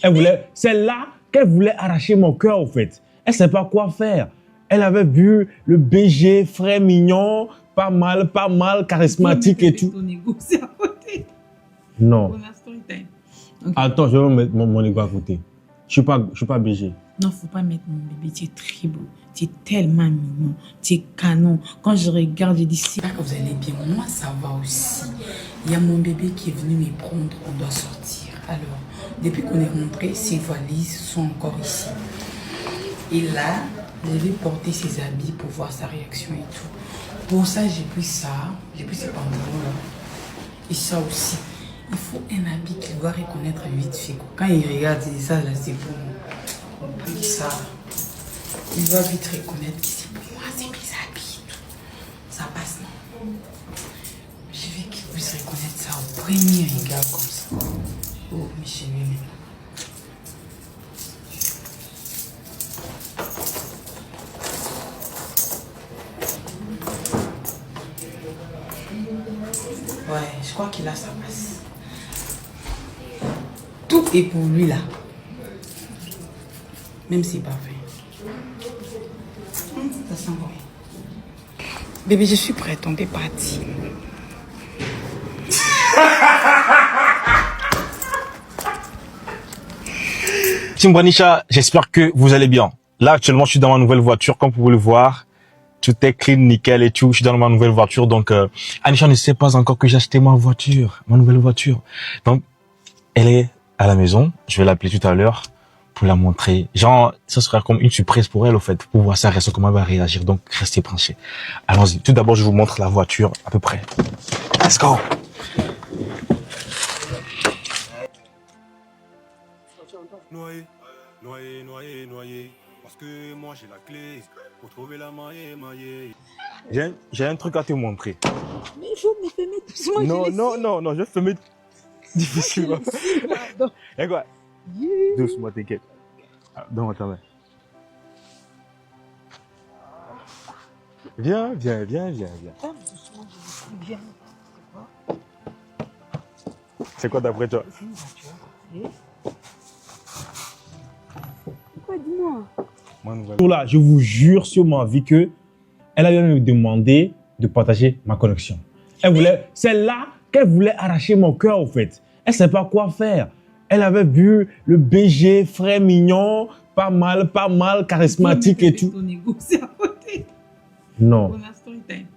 Elle voulait, c'est là qu'elle voulait arracher mon cœur, au fait. Elle ne savait pas quoi faire. Elle avait vu le BG, frère mignon, pas mal, charismatique et tout. Ton ego, c'est à côté. Non. On a story time. Okay. Attends, je vais mettre mon ego à côté. Je ne suis pas BG. Non, faut pas mettre mon bébé. Tu es très beau. Tu es tellement mignon. Tu es canon. Quand je regarde, je dis, c'est là que vous allez bien. Moi, ça va aussi. Il y a mon bébé qui est venu me prendre. On doit sortir. Alors, depuis qu'on est rentré, ses valises sont encore ici. Et là, je vais porter ses habits pour voir sa réaction et tout. Pour ça, j'ai pris ça. J'ai pris ces pantalons-là. Et ça aussi. Il faut un habit qu'il doit reconnaître vite fait. Quand il regarde, il dit ça, là, c'est pour moi. On prie ça. Il doit vite reconnaître que c'est pour moi, c'est mes habits. Ça passe, non? Je veux qu'il puisse reconnaître ça au premier regard comme ça. Oh, mais chez lui maintenant. Ouais, je crois qu'il a sa place. Tout est pour lui là. Même si c'est pas fait. Ça sent bon. Bébé, je suis prête, on peut partir. Team Branisha, j'espère que vous allez bien. Là, actuellement, je suis dans ma nouvelle voiture, comme vous pouvez le voir. Tout est clean, nickel et tout. Je suis dans ma nouvelle voiture. Donc, Anisha ne sait pas encore que j'ai acheté ma voiture, ma nouvelle voiture. Donc, elle est à la maison. Je vais l'appeler tout à l'heure pour la montrer. Genre, ça sera comme une surprise pour elle, au fait, pour voir sa réaction, comment elle va réagir. Donc, restez branchés. Allons-y. Tout d'abord, je vous montre la voiture à peu près. Let's go! Noyé. Parce que moi j'ai la clé pour trouver la maillée. J'ai un truc à te montrer. Mais il faut me filmer doucement. Non, je vais filmer difficilement. Et quoi? Doucement, t'inquiète. Donne-moi ta main. Viens. C'est quoi d'après toi? Pourquoi, dis-moi? Là, je vous jure sur ma vie que elle a même me demandé de partager ma connexion. Elle voulait, c'est là qu'elle voulait arracher mon cœur, au fait. Elle ne savait pas quoi faire. Elle avait vu le BG, frère mignon, pas mal, charismatique et tout. Ton ego, c'est à côté. Non. On a story time.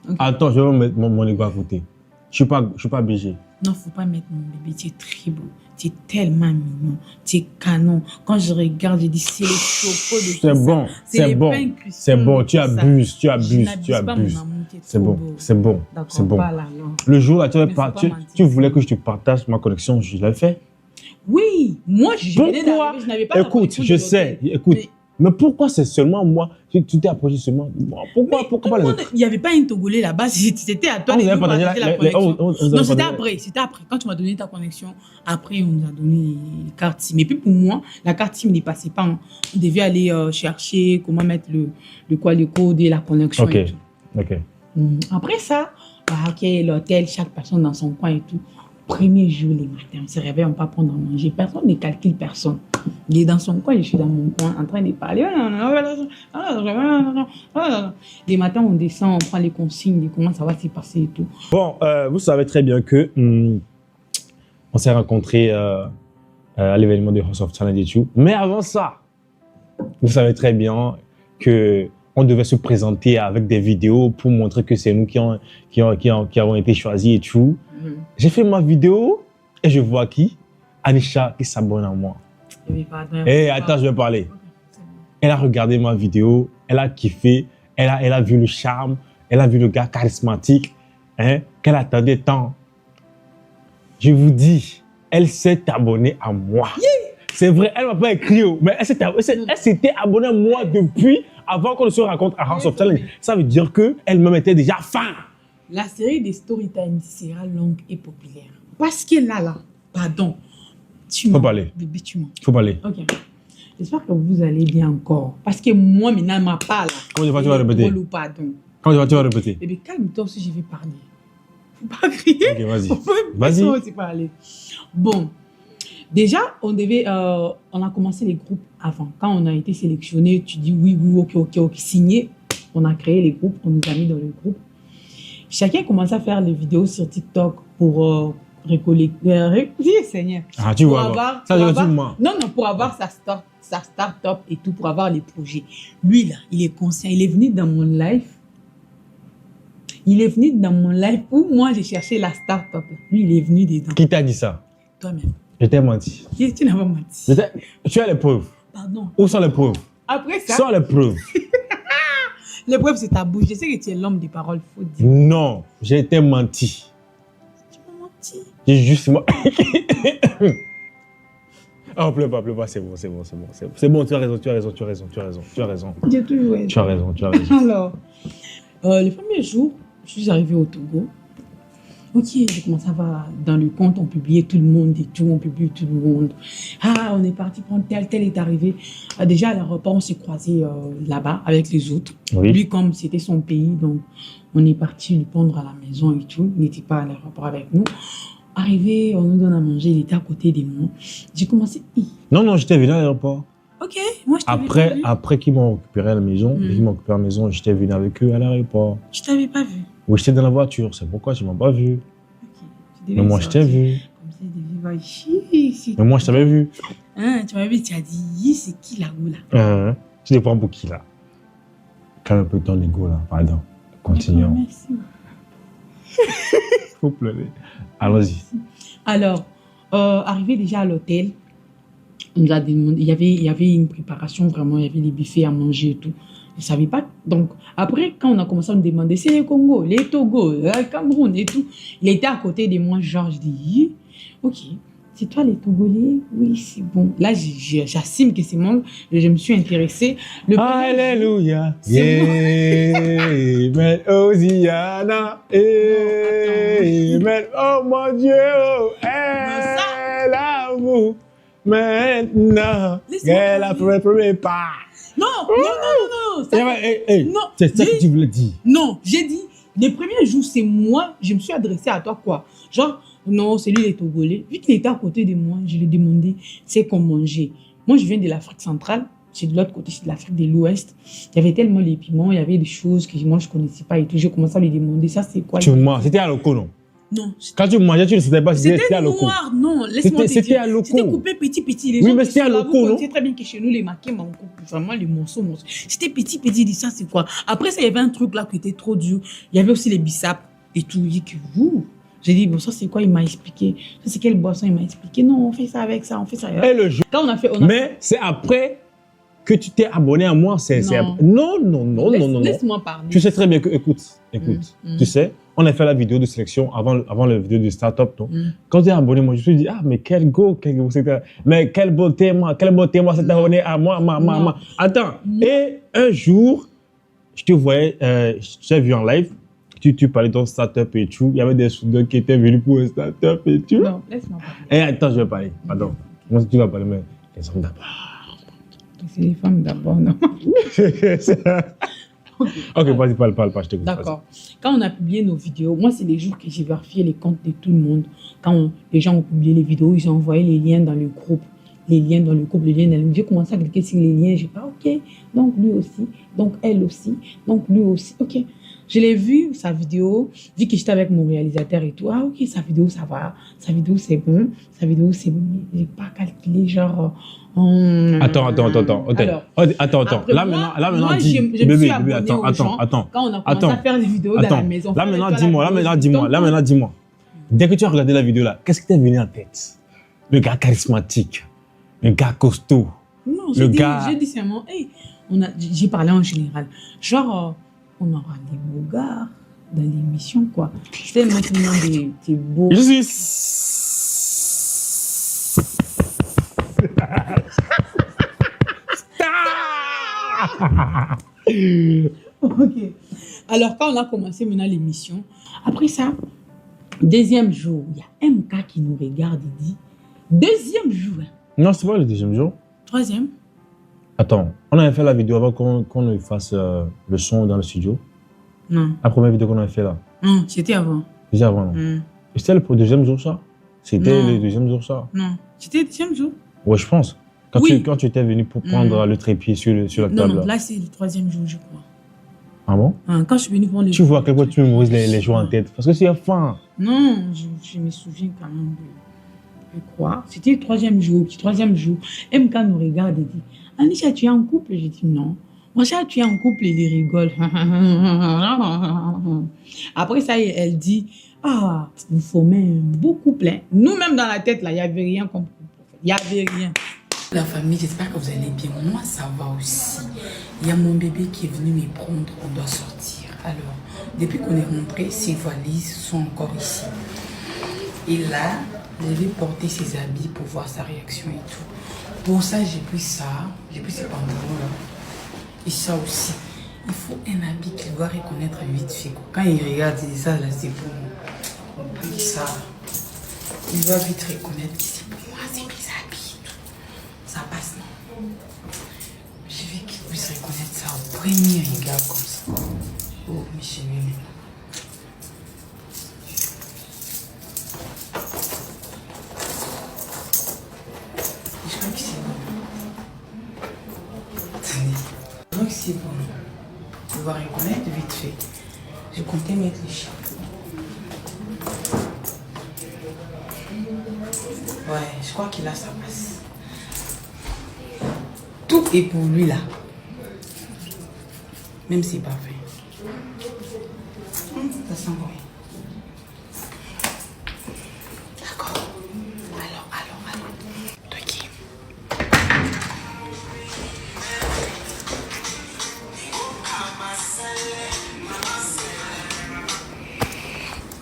Okay. Attends, je vais mettre mon ego à côté. Je suis pas BG. Non, faut pas mettre mon bébé. Tu es très beau. Tu es tellement mignon. Tu es canon. Quand je regarde, je dis, c'est le choco de C'est bon, c'est bon. C'est bon, tu abuses. C'est bon. Le jour là, tu voulais que je te partage ma connexion, je l'ai fait. Oui, moi, je n'avais pas. Écoute, je sais. Écoute. Mais pourquoi c'est seulement moi? Tu t'es approché seulement moi. Pourquoi pas les autres? Il n'y avait pas un Togolais là-bas, c'était à toi de nous partager la connexion. Non, c'était après. Quand tu m'as donné ta connexion, après on nous a donné les cartes SIM. Et puis pour moi, la carte SIM ne passait pas. On devait aller chercher comment mettre le code et la connexion. Ok, et tout. ok. Après ça, ok, l'hôtel, chaque personne dans son coin et tout. Premier jour, les matins, on se réveille, on ne va pas prendre à manger. Personne ne calcule personne. Il est dans son coin, je suis dans mon coin, en train de parler. Les matins, on descend, on prend les consignes de comment ça va s'y passer et tout. Bon, vous savez très bien que on s'est rencontrés à l'événement de House of Talent et tout. Mais avant ça, vous savez très bien que on devait se présenter avec des vidéos pour montrer que c'est nous qui avons été choisis et tout. J'ai fait ma vidéo et je vois qui? Anisha qui s'abonne à moi. Attends, je vais parler. Elle a regardé ma vidéo, elle a kiffé, elle a vu le charme, elle a vu le gars charismatique, qu'elle attendait tant. Je vous dis, elle s'est abonnée à moi. C'est vrai, elle ne m'a pas écrit, mais elle s'était abonnée à moi depuis avant qu'on ne se rencontre à House of Talent. Ça veut dire qu'elle-même était déjà fan. La série des Storytime sera longue et populaire. Parce que là, pardon, Faut parler. Bébé, tu mens. Faut parler. Ok. J'espère que vous allez bien encore. Parce que moi, maintenant, ma part là. Comment tu vas répéter? Pardon. Comment tu vas répéter? Bébé, calme-toi aussi, je vais parler. Faut pas crier. Ok, vas-y. Vas-y. Aussi parler. Bon. Déjà, on a commencé les groupes avant. Quand on a été sélectionné, tu dis oui, ok, signé. On a créé les groupes, on nous a mis dans les groupes. Chacun commence à faire les vidéos sur TikTok pour récolter. Seigneur. Ah, tu vois. Pour avoir sa start-up et tout, pour avoir les projets. Lui, là, il est conscient. Il est venu dans mon live. Où moi, j'ai cherché la start-up. Lui, il est venu dedans. Qui t'a dit ça? Toi-même. Je t'ai menti. Tu n'as pas menti. Tu as les preuves. Pardon. Où sont les preuves? Après ça. Sont les preuves. Les preuves, c'est ta bouche. Je sais que tu es l'homme des paroles. Faut dire. Non, j'ai été menti. Tu m'as menti. J'ai juste... Oh, pleure pas, c'est bon. C'est bon, tu as raison. J'ai toujours raison. Tu as raison. Alors, le premier jour, je suis arrivée au Togo. Ok, j'ai commencé à voir dans le compte, on publiait tout le monde et tout, on publie tout le monde. Ah, on est parti prendre tel est arrivé. Déjà, à l'aéroport, on s'est croisés là-bas avec les autres. Oui. Lui, comme c'était son pays, donc on est parti lui prendre à la maison et tout. Il n'était pas à l'aéroport avec nous. Arrivé, on nous donne à manger, il était à côté de moi. J'ai commencé... Non, j'étais venu à l'aéroport. Ok, moi je t'avais pas vu. Après qu'ils m'ont récupéré à la maison, j'étais venu avec eux à l'aéroport. Je t'avais pas vu. Oui, j'étais dans la voiture, c'est pourquoi tu m'as pas vu. Okay. Mais moi, je t'ai vu. Comme ça, il devait voir ici. Mais moi, je t'avais vu. Hein, tu m'avais vu, tu as dit, c'est qui là-haut là? Tu te prends pour qui là? Calme un peu ton ego là, pardon. Continuons. Merci. Faut pleurer. Allons-y. Alors, arrivé déjà à l'hôtel, on nous a demandé, il y avait une préparation vraiment, il y avait des buffets à manger et tout. Je ne savais pas. Donc, après, quand on a commencé à me demander, c'est les Congo, les Togo, le Cameroun et tout, il était à côté de moi, genre, je dis, ok, c'est toi les Togolais? Oui, c'est bon. Là, j'assume que c'est moi, je me suis intéressée. Alléluia. Amen. Hosiana. Amen. Oh mon Dieu. Elle a vous. Maintenant. Elle a fait le premier pas. Non. Non. C'est ça que tu voulais dire. Non, j'ai dit, les premiers jours, c'est moi, je me suis adressée à toi, quoi. Genre, non, c'est lui les Togolais. Vu qu'il était à côté de moi, je lui ai demandé, c'est qu'on mangeait. Moi, je viens de l'Afrique centrale, c'est de l'autre côté, c'est de l'Afrique de l'Ouest. Il y avait tellement les piments, il y avait des choses que moi, je ne connaissais pas et tout. J'ai commencé à lui demander, ça, c'est quoi? Tu mens, c'était à loco, non? Non. Quand tu mangeais, tu ne savais pas si c'était à loco. Noir, non, laisse-moi te dire. C'était à loco. C'était coupé petit. Les oui, gens mais c'était à loco, non? C'est très bien que chez nous, les maquets, on coupe vraiment les morceaux. C'était petit, dit ça, c'est quoi? Après, ça, il y avait un truc là qui était trop dur. Il y avait aussi les bisaps et tout. Il dit que vous... J'ai dit, bon, ça, c'est quoi? Il m'a expliqué. Ça, c'est quelle boisson? Il m'a expliqué. Non, on fait ça avec ça, on fait ça avec ça. Et le jeu. Quand Mais c'est après que tu t'es abonné à moi. Non. Laisse-moi parler. Tu sais très bien que, écoute. Tu sais, on a fait la vidéo de sélection avant la vidéo de start-up. Quand tu es abonné, moi, je me suis dit, ah, mais quel go, mais quel beauté, moi, c'est abonné à moi. Attends. Et un jour, je te voyais, je t'ai vu en live. Tu parlais de start-up et tout. Il y avait des soudeurs qui étaient venus pour un start-up et tout. Non, laisse-moi parler. Et attends, je vais parler. Pardon. Moi, tu vas parler, mais les hommes d'abord. C'est les femmes d'abord, non? Ok, vas-y, parle, je t'écoute. D'accord. Quand on a publié nos vidéos, moi, c'est les jours que j'ai vérifié les comptes de tout le monde. Quand les gens ont publié les vidéos, ils ont envoyé les liens dans le groupe. J'ai commencé à cliquer sur les liens. J'ai pas, ok. Donc, lui aussi. Donc, elle aussi. Donc, lui aussi. Ok. Je l'ai vu, sa vidéo, vu que j'étais avec mon réalisateur et tout. Ah, ok, sa vidéo, ça va. Sa vidéo, c'est bon. Mais j'ai pas calculé, genre... Attends. Attends. Là, maintenant, dis. Bébé, attends. Quand on a commencé à faire des vidéos dans la maison. Là, maintenant, dis-moi. Dès que tu as regardé la vidéo, là, qu'est-ce qui t'est venu en tête? Le gars charismatique, le gars costaud. Non, j'ai dit seulement, hey, j'ai parlé en général. Genre... on aura des beaux gars dans l'émission, quoi. C'est maintenant des beaux... Je suis... Ok. Alors, quand on a commencé maintenant l'émission, après ça, deuxième jour, il y a MK qui nous regarde et dit, deuxième jour. Non, c'est pas le deuxième jour. Troisième. Attends, on avait fait la vidéo avant qu'on fasse le son dans le studio. Non. La première vidéo qu'on avait fait là. Non, c'était avant. Déjà avant, non. C'était le deuxième jour, ça? C'était Non. le deuxième jour, ça. Non, c'était le deuxième jour. Ouais, je pense. Oui. Quand tu étais venu pour prendre le trépied sur la Non, table. non, là, c'est le troisième jour, je crois. Ah bon? Hein, quand je suis venue prendre le... Tu vois à quel point tu me brises les jours en tête. Parce que c'est faim. Non, je me souviens quand même de quoi. C'était le troisième jour. MK nous regarde et dit, Anisha, tu es en couple? J'ai dit non. Moi, tu es en couple et il rigole. Après ça, elle dit, ah, vous formez un beau couple. Hein. Nous-mêmes dans la tête, là, il n'y avait rien comme couple. Il n'y avait rien. La famille, j'espère que vous allez bien. Moi, ça va aussi. Il y a mon bébé qui est venu me prendre. On doit sortir. Alors, depuis qu'on est rentré, ses valises sont encore ici. Et là, je vais porter ses habits pour voir sa réaction et tout. Pour ça, j'ai pris ça. J'ai pris ces pantalons-là. Et ça aussi. Il faut un habit qu'il doit reconnaître vite fait. Quand il regarde, il dit ça, là, c'est pour moi. On prit ça. Il doit vite reconnaître que c'est pour moi. C'est mes habits et tout. Ça passe, non? Je veux qu'il puisse reconnaître ça au premier regard comme ça. Oh, mais chez lui maintenant. Je crois que c'est bon. Attendez. Je crois que c'est bon. Tu vas reconnaître vite fait. Je comptais mettre les chiens. Ouais, je crois qu'il a sa passe. Tout est pour lui là. Même si c'est pas fait. Ça sent bon. D'accord. Alors. Toi qui?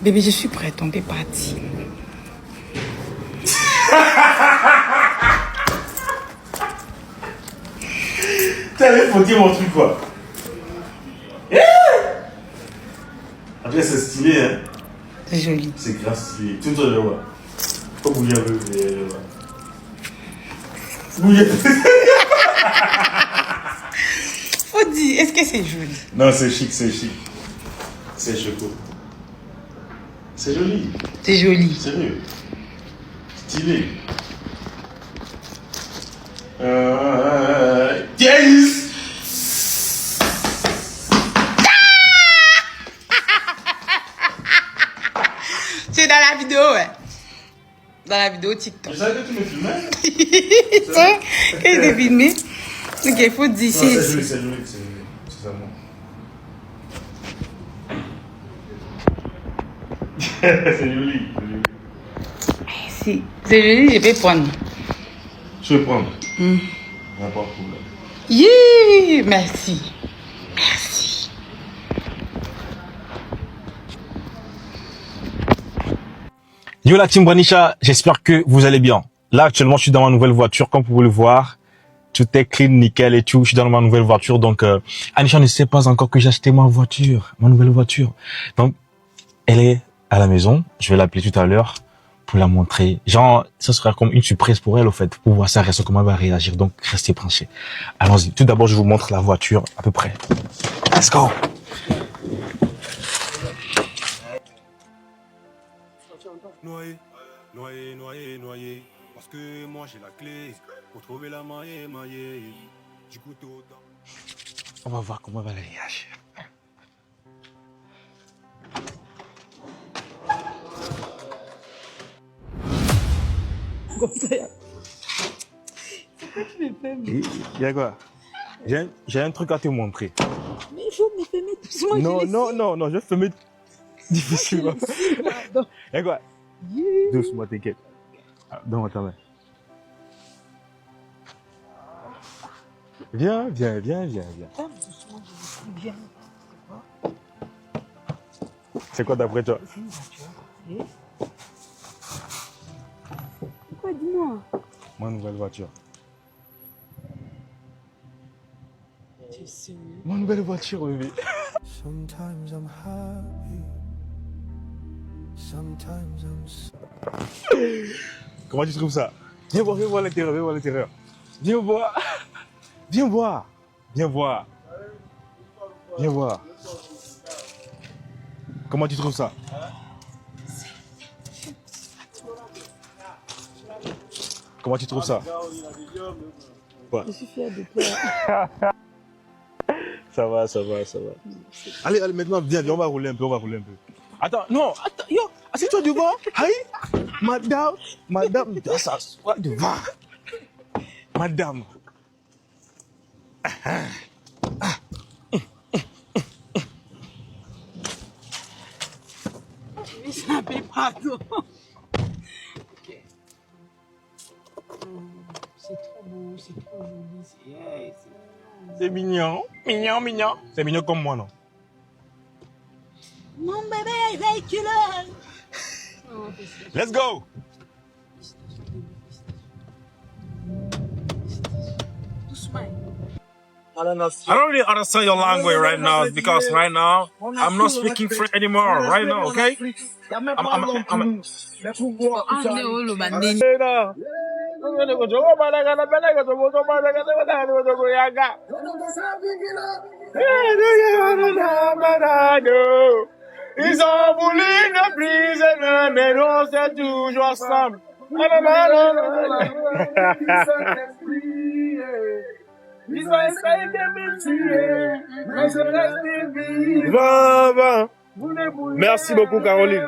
Bébé, je suis prête, on peut partir. T'allais foquer mon truc, quoi. En tout cas, c'est stylé, hein. C'est joli. C'est grave stylé. Tout le temps, le vois. Faut bouger un peu, le vois. Bouger. Faut dire, est-ce que c'est joli? Non, c'est chic, c'est chic. C'est choco. C'est joli. C'est joli. Sérieux. Stylé. Yes! C'est dans la vidéo, ouais. Dans la vidéo TikTok. Je savais que tu me filmais. C'est que je t'ai filmé. Ok, il faut dire. Non, c'est joli, c'est joli, c'est joli. C'est ça, moi. C'est joli, c'est joli. Si, c'est joli, je vais prendre. Je vais prendre. N'importe quoi. Yeah, merci. Merci. Yo la team Branisha, j'espère que vous allez bien. Là actuellement je suis dans ma nouvelle voiture, comme vous pouvez le voir. Tout est clean, nickel et tout. Je suis dans ma nouvelle voiture, donc Anisha ne sait pas encore que j'ai acheté ma nouvelle voiture. Donc elle est à la maison. Je vais l'appeler tout à l'heure pour la montrer. Genre ça sera comme une surprise pour elle au fait, pour voir sa réaction, comment elle va réagir. Donc restez branchés. Allons-y. Tout d'abord je vous montre la voiture à peu près. Let's go. Noyé. Parce que moi j'ai la clé pour trouver la maillée. Du coup, tout dans... On va voir comment elle va réagir. Comme ça, c'est quoi tu me fais? Il y a quoi? J'ai un truc à te montrer. Mais il faut me filmer doucement. Non, je filme difficilement. Il y a quoi? Doucement, t'inquiète. Donne-moi ta main. Viens. C'est quoi d'après toi? C'est une voiture. Pourquoi, dis-moi? Ma nouvelle voiture. Tu es sérieux? Ma nouvelle voiture, bébé. Sometimes I'm happy. Sometimes I'm Comment tu trouves ça? Viens voir l'intérieur. Viens voir. Comment tu trouves ça? Comment tu trouves ça? Ouais. Je suis fière de toi. Ça va. Allez, maintenant, viens, on va rouler un peu, Attends, non, yo, assieds-toi devant. Aïe, madame, s'assoit devant. Madame. Mais ça paye pardon. Ok. C'est trop beau, c'est trop joli. C'est mignon. C'est mignon comme moi, non? Mon bébé, véhicule. Let's go. Doucement. I don't really understand your language right now because right now I'm not speaking French anymore. Right now, okay? I'm Anglais, oh, le bandit. Ils ont voulu nous briser, mais on s'est toujours ensemble. Ils ont essayé de me tuer, mais je reste vivant. Merci beaucoup, Caroline.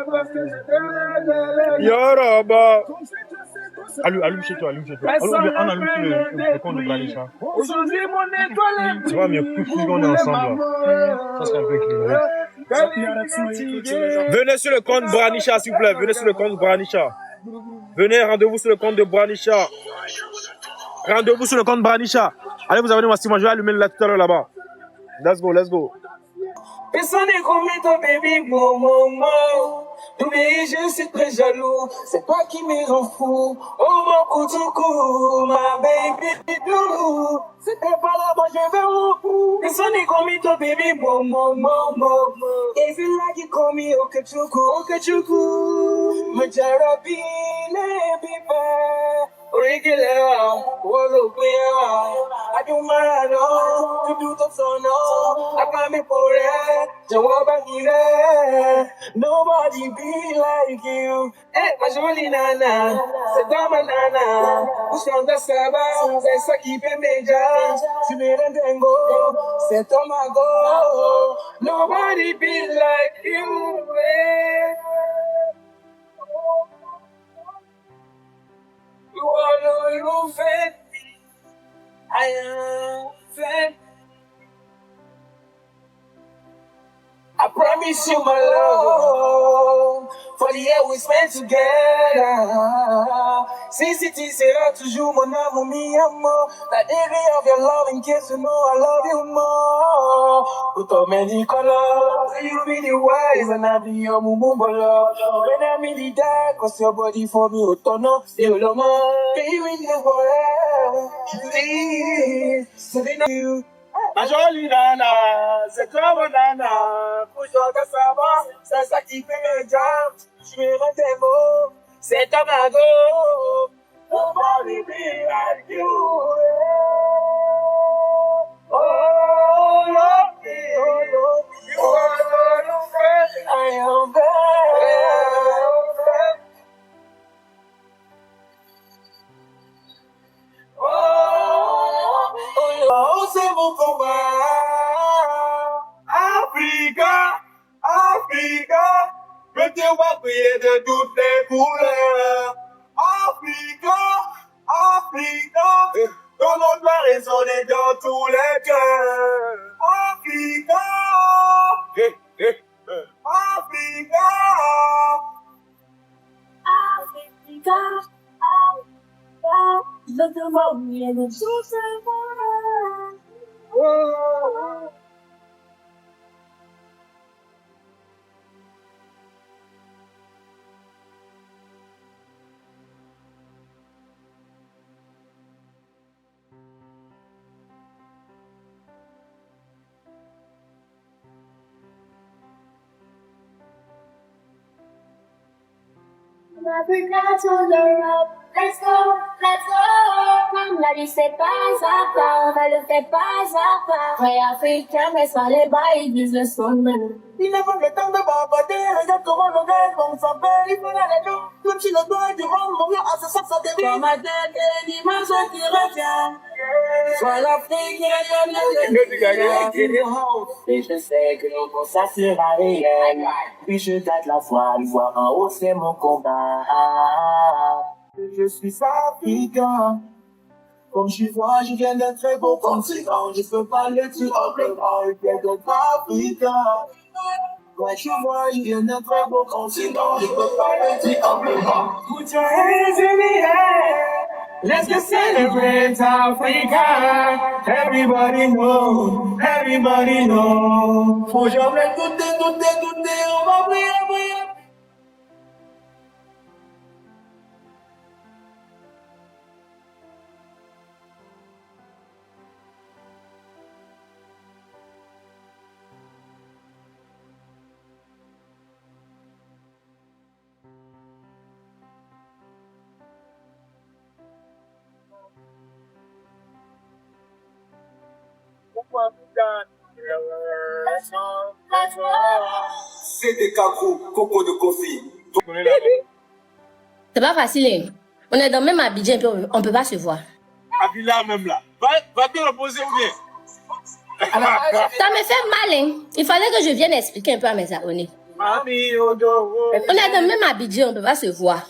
Yoruba. Allume chez toi. On allume sur le compte de Branisha. Aujourd'hui, mon étoile est tu vois, mais plus on est ensemble, là. Ça serait un peu équilibré. Venez sur le compte Branisha, s'il vous plaît. Venez, rendez-vous sur le compte de Branisha. Allez vous abonner, moi, je vais allumer le là tout à l'heure là-bas. Let's go. Personne n'est comme toi, baby, mon. Mais je suis très jaloux, c'est toi qui me rend fou. Oh mon coutou, ma baby, doudou. Si t'es pas là, moi je vais où? Personne n'est comme toi, baby, mon. If you like it, call me Okechukwu. Majarabine, bibe. Regular, I do my no, to do the son, I got me for it, nobody be like you. Eh, ma jolie nana, c'est ta banana, Ushanga Saba, c'est ça qui fait mes jazz, tu me rendengo, c'est ton mago, nobody be like you. You are no fan. I am fan. I promise you my love for the year we spent together. Since it is here toujours mon amour, mi amor. The degree of your love in case you know I love you more. Put on many colors, you be the wise and I be your mumumbolo. When I'm in the dark, cause your body for me, otono, still no more. Be with you forever. Please, so they know you. Ma jolie nana, c'est toi mon nana. Pousse-toi de savoir, c'est ça qui fait mes jambes. Je me rends tes mots, c'est ton mago. Nobody be like you. Oh, Lord, you are the friend I am there. Oh, c'est mon combat. Africa, je te vois briller de toutes les couleurs. Africa, ton nom doit résonner dans tous les cœurs. Africa, Look at me and it's so oh. Africa to Europe, let's go. Comme la vie, c'est pas à part, on va le faire pas à part. Vrai africain, mais sans les bas, ils disent le son. Il n'a pas le temps de baboter, regarde comment le gars, on s'appelle, il faut aller nous. Même si le doigt du monde, mon vieux, à ce sens, ça devient. Dans ma tête, et l'image qui revient. Sois l'Afrique, et je sais que non, ça sera réel. Puis je tâte la foi, le voir en haut, c'est mon combat. Je suis africain. Comme je vois, je viens d'un très beau continent. Je peux pas le dire autrement, je viens d'être africain. Quand je vois, je viens d'un très beau continent. Je peux pas le dire autrement. Put your hands in the air. Let's just celebrate Africa. Everybody know, everybody know. Faut jamais douter, on va briller. C'est des cacos, coco de coffee. C'est pas facile, hein. On est dans le même Abidjan, puis on peut pas se voir. Abila même là. Va te reposer ou bien? Ça me fait mal, hein. Il fallait que je vienne expliquer un peu à mes abonnés. Mami, Odo. On est dans le même Abidjan, on peut pas se voir.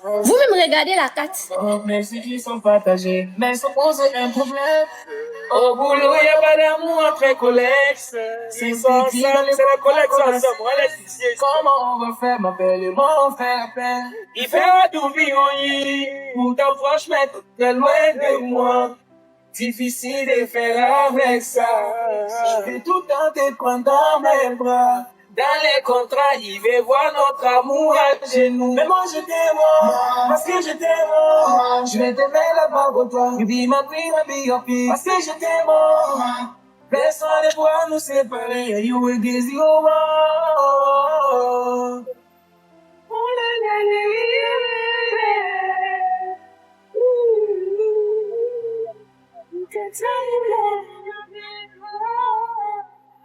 Vous-même regardez la carte. Oh, merci qui sont partagés, mais ça pose un problème. Au boulot, y a pas d'amour entre collègues. C'est ça, c'est la collection ensemble. Comment on va faire, ma belle, et mon frère père? Il fait un doublon, pourtant franchement, très loin de moi. Difficile de faire avec ça. Je vais tout tenter prendre dans mes bras. Dans les contrats, il veut voir notre amour à genoux. Mais moi je t'aime, parce que je t'aime. Je vais t'aimer là-bas pour toi. Be my queen, be your queen. Parce que je t'aime. Personne ne pourra nous séparer. You will get you all.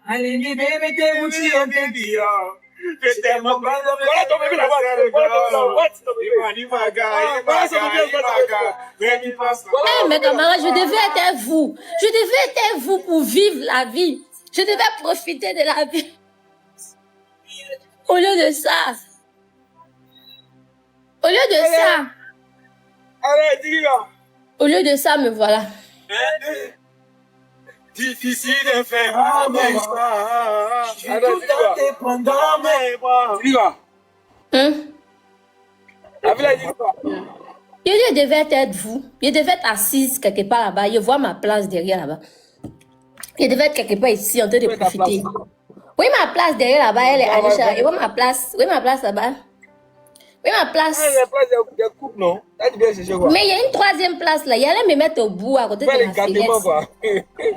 Allez, baby, t'es Gucci, on t'est dit, je t'aime, voilà ton bébé là-bas, Mes camarades, je devais être vous. Je devais être vous pour vivre la vie. Je devais profiter de la vie. Au lieu de ça. Au lieu de ça. Allez, dis-le. Au lieu de ça, me voilà. Difficile de faire avec ça. Je vais tout tenter pendant mes bras. Dis-le. Hein? Abila, dis-le. Je devais être vous. Je devais être assise quelque part là-bas. Je vois ma place derrière là-bas. Je devais être quelque part ici en train de profiter. Oui, ma place derrière là-bas, elle est Anisha. Et où ma place? Oui, ma place là-bas. Oui, ma place. Il y a place de coupe, non? Mais il y a une troisième place là. Il allait me mettre au bout à côté de la fenêtre.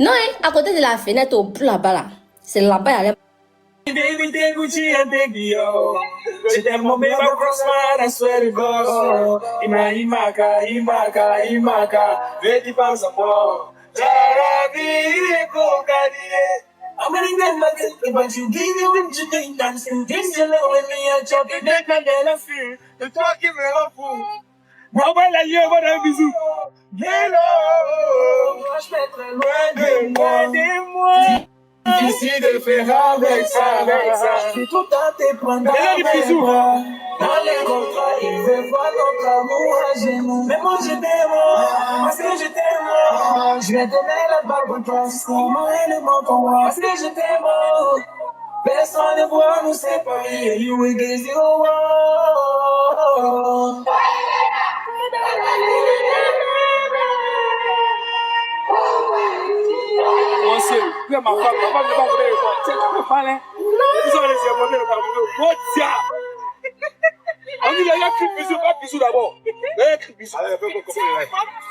Non, hein, à côté de la fenêtre au bout là-bas là. C'est là-bas, il allait. Baby, t'es Gucci, on t'est dit, je t'aime, mon bébé, cross-man, I swear to God. Imaka, vedi pas ça pour. I'm gonna get my thing, but you give me what you think. Dancing, this you know with me, I'm chopping that man, then I feel. The talk give me a fool. Moi, la yeux, voilà un bisou. Hello, je vais très loin de moi. Difficile de faire avec ça. Je vais tout tenter prendre dans mes bras. Dans les contrats, il veut voir notre amour à genoux. Mais moi je t'aime, parce que je t'aime. Je vais t'aimer là-bas pour toi, c'est comment elle est bon pour moi. Parce que je t'aime, personne ne pourra nous séparer. You will get you all. Ma femme ne va pas vous dire. C'est pas là. Ils ont laissé mon nez dans le dos. On dit, il y a un bisou, pas bisou d'abord. Il y a un bisou.